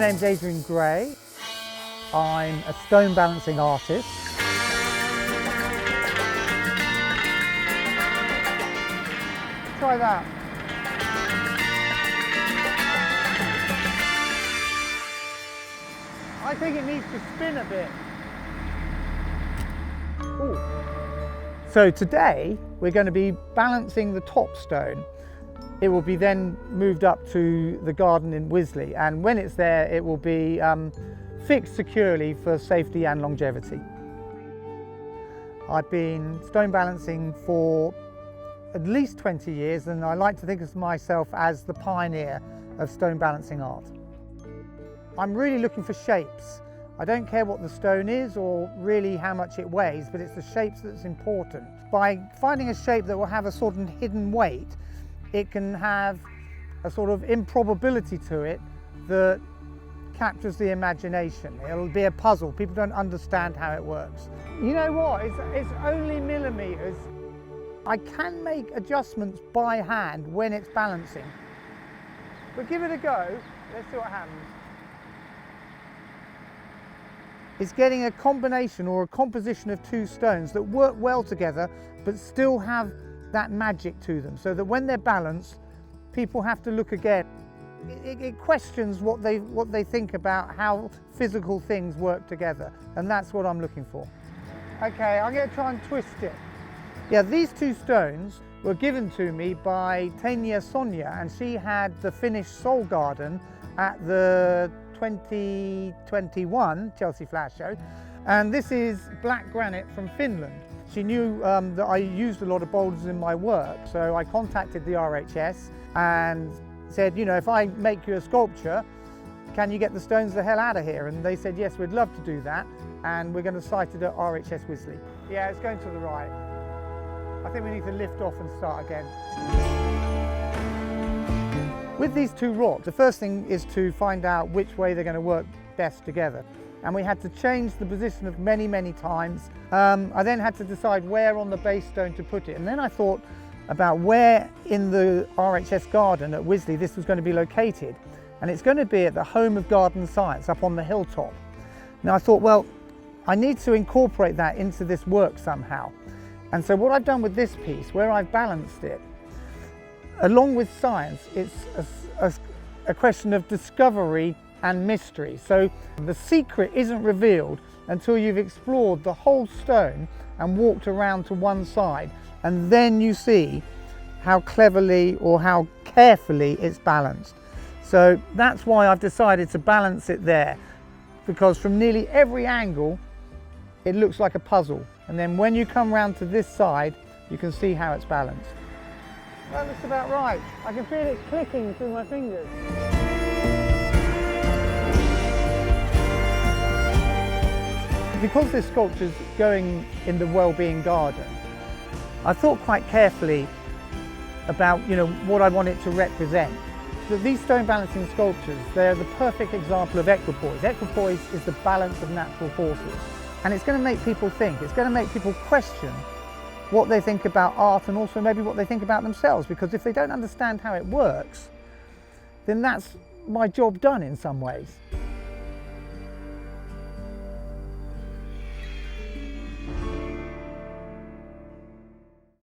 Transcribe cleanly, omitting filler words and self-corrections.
name's Adrian Gray. I'm a stone balancing artist. Try that. I think it needs to spin a bit. Ooh. So today we're going to be balancing the top stone. It will be then moved up to the garden in Wisley, and when it's there it will be fixed securely for safety and longevity. I've been stone balancing for at least 20 years, and I like to think of myself as the pioneer of stone balancing art. I'm really looking for shapes. I don't care what the stone is or really how much it weighs, but it's the shapes that's important. By finding a shape that will have a sort of hidden weight, it can have a sort of improbability to it that captures the imagination. It'll be a puzzle. People don't understand how it works. You know what? It's only millimeters. I can make adjustments by hand when it's balancing. But give it a go. Let's see what happens. It's getting a combination or a composition of two stones that work well together but still have that magic to them, so that when they're balanced, people have to look again. It questions what they think about how physical things work together, and that's what I'm looking for. Okay, I'm going to try and twist it. Yeah, these two stones were given to me by Tanya Sonia, and she had the finished Soul Garden at the 2021 Chelsea Flash Show, and this is black granite from Finland. She knew that I used a lot of boulders in my work, so I contacted the RHS and said, you know, if I make you a sculpture, can you get the stones the hell out of here? And they said, yes, we'd love to do that, and we're going to site it at RHS Wisley. Yeah, it's going to the right. I think we need to lift off and start again. With these two rocks, the first thing is to find out which way they're going to work best together. And we had to change the position of many times. I then had to decide where on the base stone to put it. And then I thought about where in the RHS garden at Wisley this was going to be located. And it's going to be at the home of garden science up on the Hilltop. Now I thought, well, I need to incorporate that into this work somehow. And so what I've done with this piece, where I've balanced it, along with science, it's a question of discovery and mystery. So the secret isn't revealed until you've explored the whole stone and walked around to one side, and then you see how cleverly or how carefully it's balanced. So that's why I've decided to balance it there, because from nearly every angle it looks like a puzzle, and then when you come round to this side you can see how it's balanced. That looks about right. I can feel it clicking through my fingers. Because this sculpture is going in the well-being garden, I thought quite carefully about, you know, what I want it to represent. So these stone balancing sculptures, they're the perfect example of equipoise. Equipoise is the balance of natural forces, and it's going to make people think. It's going to make people question what they think about art, and also maybe what they think about themselves, because if they don't understand how it works, then that's my job done in some ways.